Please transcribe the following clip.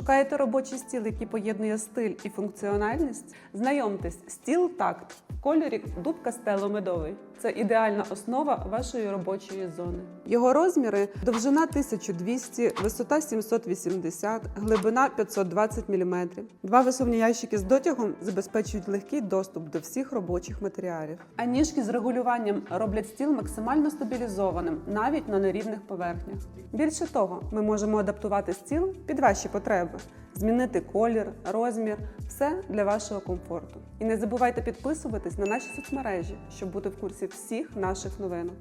Шукаєте робочий стіл, який поєднує стиль і функціональність? Знайомтесь, стіл такт в кольорі дуб Кастело-медовий. Це ідеальна основа вашої робочої зони. Його розміри – довжина 1200, висота 780, глибина 520 мм. Два висувні ящики з дотягом забезпечують легкий доступ до всіх робочих матеріалів. А ніжки з регулюванням роблять стіл максимально стабілізованим, навіть на нерівних поверхнях. Більше того, ми можемо адаптувати стіл під ваші потреби, змінити колір, розмір – все для вашого комфорту. І не забувайте підписуватись на наші соцмережі, щоб бути в курсі всіх наших новинок.